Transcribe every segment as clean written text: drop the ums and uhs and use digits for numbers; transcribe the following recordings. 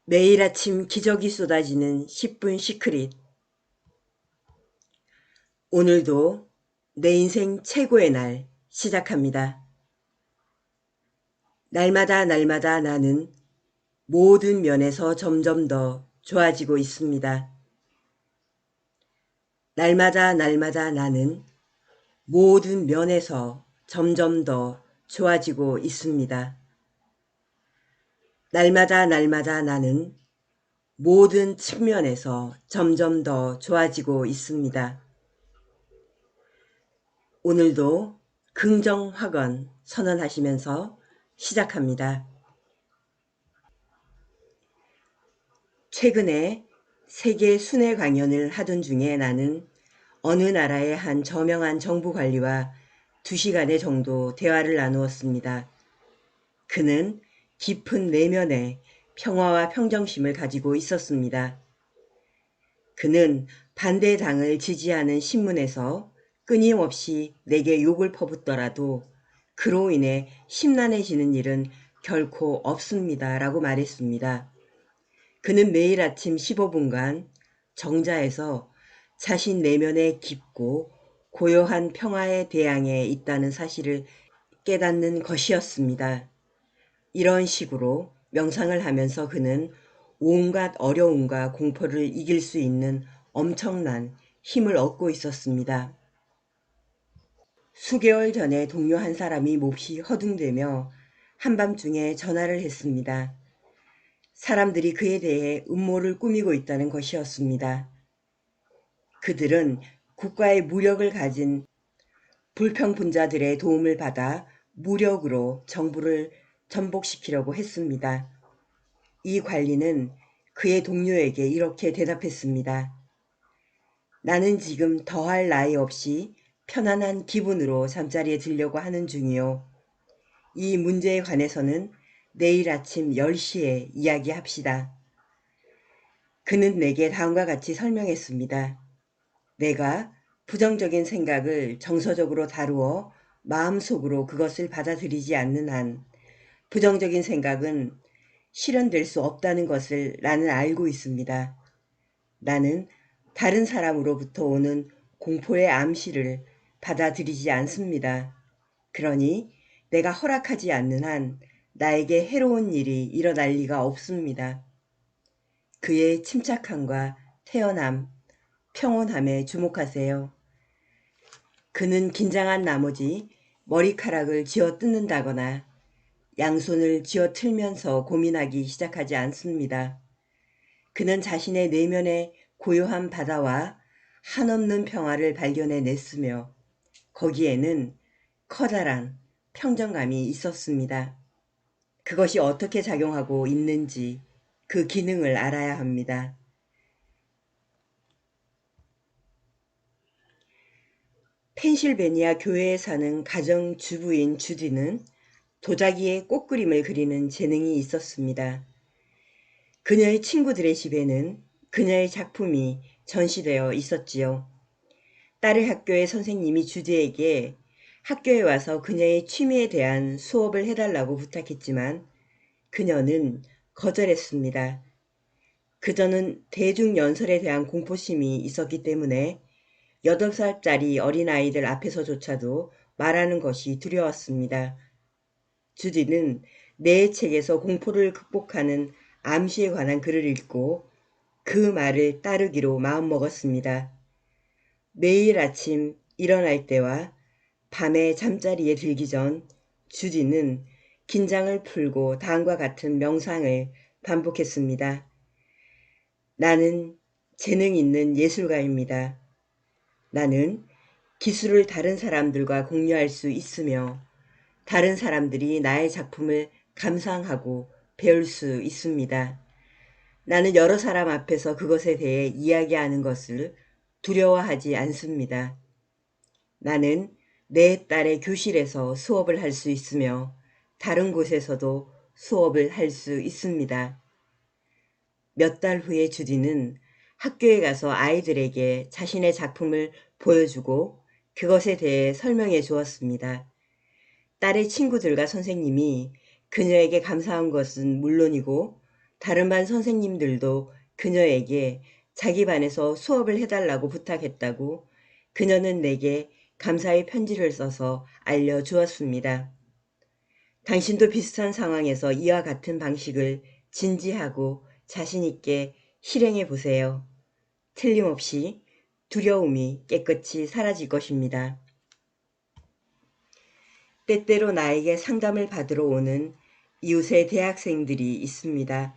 매일 아침 기적이 쏟아지는 10분 시크릿. 오늘도 내 인생 최고의 날 시작합니다. 날마다 나는 모든 면에서 점점 더 좋아지고 있습니다. 날마다 나는 모든 면에서 점점 더 좋아지고 있습니다. 날마다 나는 모든 측면에서 점점 더 좋아지고 있습니다. 오늘도 긍정 확언 선언하시면서 시작합니다. 최근에 세계 순회 강연을 하던 중에 나는 어느 나라의 한 저명한 정부 관리와 2시간의 정도 대화를 나누었습니다. 그는 깊은 내면의 평화와 평정심을 가지고 있었습니다. 그는 반대당을 지지하는 신문에서 끊임없이 내게 욕을 퍼붓더라도 그로 인해 심란해지는 일은 결코 없습니다. 라고 말했습니다. 그는 매일 아침 15분간 정자에서 자신 내면의 깊고 고요한 평화의 대양에 있다는 사실을 깨닫는 것이었습니다. 이런 식으로 명상을 하면서 그는 온갖 어려움과 공포를 이길 수 있는 엄청난 힘을 얻고 있었습니다. 수개월 전에 동료 한 사람이 몹시 허둥대며 한밤중에 전화를 했습니다. 사람들이 그에 대해 음모를 꾸미고 있다는 것이었습니다. 그들은 국가의 무력을 가진 불평분자들의 도움을 받아 무력으로 정부를 전복시키려고 했습니다. 이 관리는 그의 동료에게 이렇게 대답했습니다. 나는 지금 더할 나위 없이 편안한 기분으로 잠자리에 들려고 하는 중이요. 이 문제에 관해서는 내일 아침 10시에 이야기합시다. 그는 내게 다음과 같이 설명했습니다. 내가 부정적인 생각을 정서적으로 다루어 마음속으로 그것을 받아들이지 않는 한 부정적인 생각은 실현될 수 없다는 것을 나는 알고 있습니다. 나는 다른 사람으로부터 오는 공포의 암시를 받아들이지 않습니다. 그러니 내가 허락하지 않는 한 나에게 해로운 일이 일어날 리가 없습니다. 그의 침착함과 태연함, 평온함에 주목하세요. 그는 긴장한 나머지 머리카락을 쥐어 뜯는다거나 양손을 쥐어 틀면서 고민하기 시작하지 않습니다. 그는 자신의 내면의 고요한 바다와 한없는 평화를 발견해냈으며 거기에는 커다란 평정감이 있었습니다. 그것이 어떻게 작용하고 있는지 그 기능을 알아야 합니다. 펜실베니아 교회에 사는 가정주부인 주디는 도자기에 꽃그림을 그리는 재능이 있었습니다. 그녀의 친구들의 집에는 그녀의 작품이 전시되어 있었지요. 딸의 학교의 선생님이 주디에게 학교에 와서 그녀의 취미에 대한 수업을 해달라고 부탁했지만 그녀는 거절했습니다. 그녀는 대중연설에 대한 공포심이 있었기 때문에 8살짜리 어린아이들 앞에서조차도 말하는 것이 두려웠습니다. 주디는 내 책에서 공포를 극복하는 암시에 관한 글을 읽고 그 말을 따르기로 마음먹었습니다. 매일 아침 일어날 때와 밤에 잠자리에 들기 전 주디는 긴장을 풀고 다음과 같은 명상을 반복했습니다. 나는 재능 있는 예술가입니다. 나는 기술을 다른 사람들과 공유할 수 있으며 다른 사람들이 나의 작품을 감상하고 배울 수 있습니다. 나는 여러 사람 앞에서 그것에 대해 이야기하는 것을 두려워하지 않습니다. 나는 내 딸의 교실에서 수업을 할 수 있으며 다른 곳에서도 수업을 할 수 있습니다. 몇 달 후에 주디는 학교에 가서 아이들에게 자신의 작품을 보여주고 그것에 대해 설명해 주었습니다. 딸의 친구들과 선생님이 그녀에게 감사한 것은 물론이고 다른 반 선생님들도 그녀에게 자기 반에서 수업을 해달라고 부탁했다고 그녀는 내게 감사의 편지를 써서 알려주었습니다. 당신도 비슷한 상황에서 이와 같은 방식을 진지하고 자신있게 실행해 보세요. 틀림없이 두려움이 깨끗이 사라질 것입니다. 때때로 나에게 상담을 받으러 오는 이웃의 대학생들이 있습니다.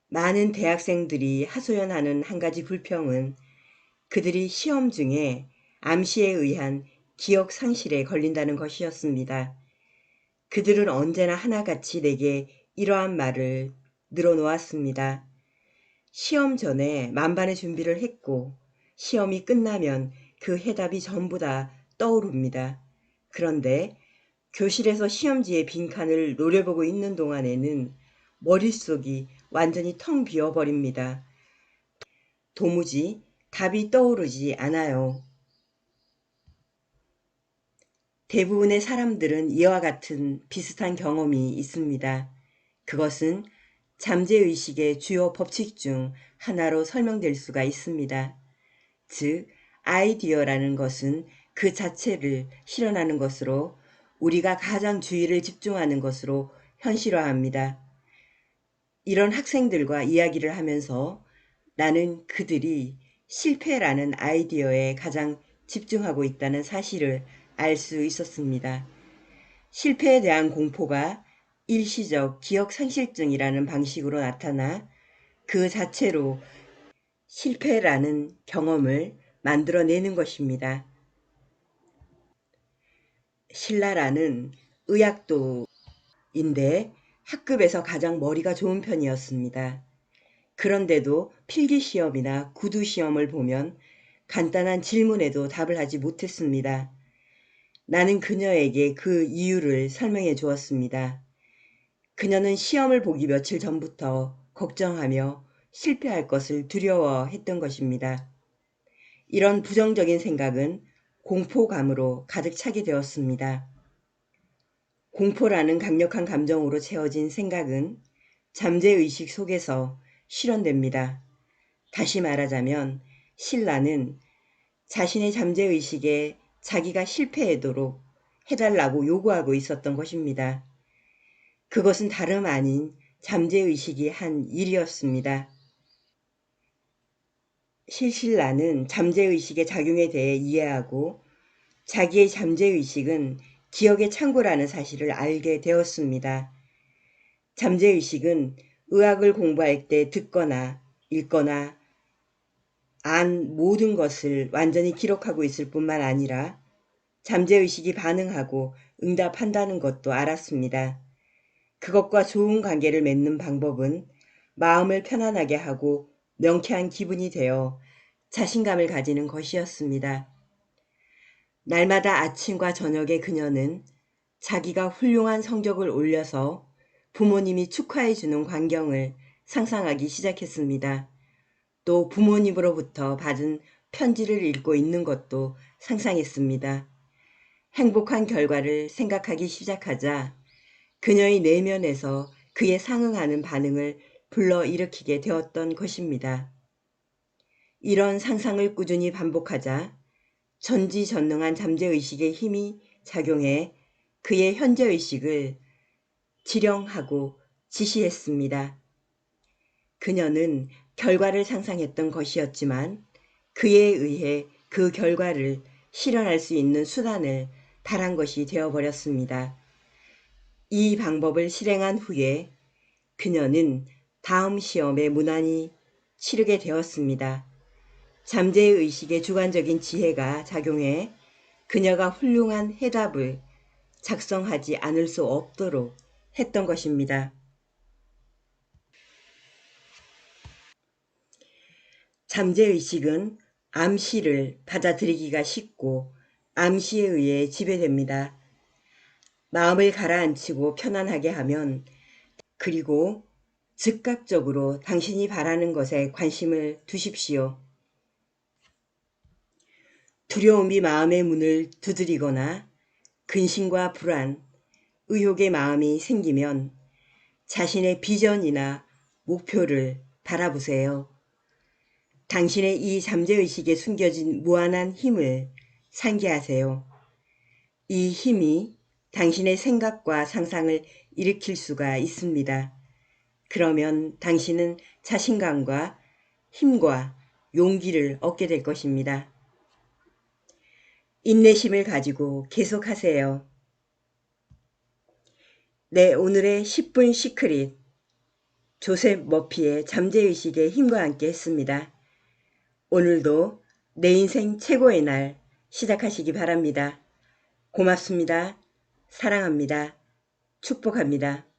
많은 대학생들이 하소연하는 한 가지 불평은 그들이 시험 중에 암시에 의한 기억 상실에 걸린다는 것이었습니다. 그들은 언제나 하나같이 내게 이러한 말을 늘어놓았습니다. 시험 전에 만반의 준비를 했고 시험이 끝나면 그 해답이 전부 다 떠오릅니다. 그런데 교실에서 시험지의 빈칸을 노려보고 있는 동안에는 머릿속이 완전히 텅 비어버립니다. 도무지 답이 떠오르지 않아요. 대부분의 사람들은 이와 같은 비슷한 경험이 있습니다. 그것은 잠재의식의 주요 법칙 중 하나로 설명될 수가 있습니다. 즉, 아이디어라는 것은 그 자체를 실현하는 것으로 우리가 가장 주의를 집중하는 것으로 현실화합니다. 이런 학생들과 이야기를 하면서 나는 그들이 실패라는 아이디어에 가장 집중하고 있다는 사실을 알 수 있었습니다. 실패에 대한 공포가 일시적 기억상실증이라는 방식으로 나타나 그 자체로 실패라는 경험을 만들어내는 것입니다. 신라라는 의학도인데 학급에서 가장 머리가 좋은 편이었습니다. 그런데도 필기시험이나 구두시험을 보면 간단한 질문에도 답을 하지 못했습니다. 나는 그녀에게 그 이유를 설명해 주었습니다. 그녀는 시험을 보기 며칠 전부터 걱정하며 실패할 것을 두려워했던 것입니다. 이런 부정적인 생각은 공포감으로 가득 차게 되었습니다. 공포라는 강력한 감정으로 채워진 생각은 잠재의식 속에서 실현됩니다. 다시 말하자면 신라는 자신의 잠재의식에 자기가 실패하도록 해달라고 요구하고 있었던 것입니다. 그것은 다름 아닌 잠재의식이 한 일이었습니다. 신라는 잠재의식의 작용에 대해 이해하고 자기의 잠재의식은 기억의 창고라는 사실을 알게 되었습니다. 잠재의식은 의학을 공부할 때 듣거나 읽거나 안 모든 것을 완전히 기록하고 있을 뿐만 아니라 잠재의식이 반응하고 응답한다는 것도 알았습니다. 그것과 좋은 관계를 맺는 방법은 마음을 편안하게 하고 명쾌한 기분이 되어 자신감을 가지는 것이었습니다. 날마다 아침과 저녁에 그녀는 자기가 훌륭한 성적을 올려서 부모님이 축하해주는 광경을 상상하기 시작했습니다. 또 부모님으로부터 받은 편지를 읽고 있는 것도 상상했습니다. 행복한 결과를 생각하기 시작하자 그녀의 내면에서 그에 상응하는 반응을 불러일으키게 되었던 것입니다. 이런 상상을 꾸준히 반복하자 전지전능한 잠재의식의 힘이 작용해 그의 현재의식을 지령하고 지시했습니다. 그녀는 결과를 상상했던 것이었지만 그에 의해 그 결과를 실현할 수 있는 수단을 달한 것이 되어버렸습니다. 이 방법을 실행한 후에 그녀는 다음 시험에 무난히 치르게 되었습니다. 잠재의식의 주관적인 지혜가 작용해 그녀가 훌륭한 해답을 작성하지 않을 수 없도록 했던 것입니다. 잠재의식은 암시를 받아들이기가 쉽고 암시에 의해 지배됩니다. 마음을 가라앉히고 편안하게 하면 그리고 즉각적으로 당신이 바라는 것에 관심을 두십시오. 두려움이 마음의 문을 두드리거나 근심과 불안, 의욕의 마음이 생기면 자신의 비전이나 목표를 바라보세요. 당신의 이 잠재의식에 숨겨진 무한한 힘을 상기하세요. 이 힘이 당신의 생각과 상상을 일으킬 수가 있습니다. 그러면 당신은 자신감과 힘과 용기를 얻게 될 것입니다. 인내심을 가지고 계속하세요. 네, 오늘의 10분 시크릿 조셉 머피의 잠재의식의 힘과 함께 했습니다. 오늘도 내 인생 최고의 날 시작하시기 바랍니다. 고맙습니다. 사랑합니다. 축복합니다.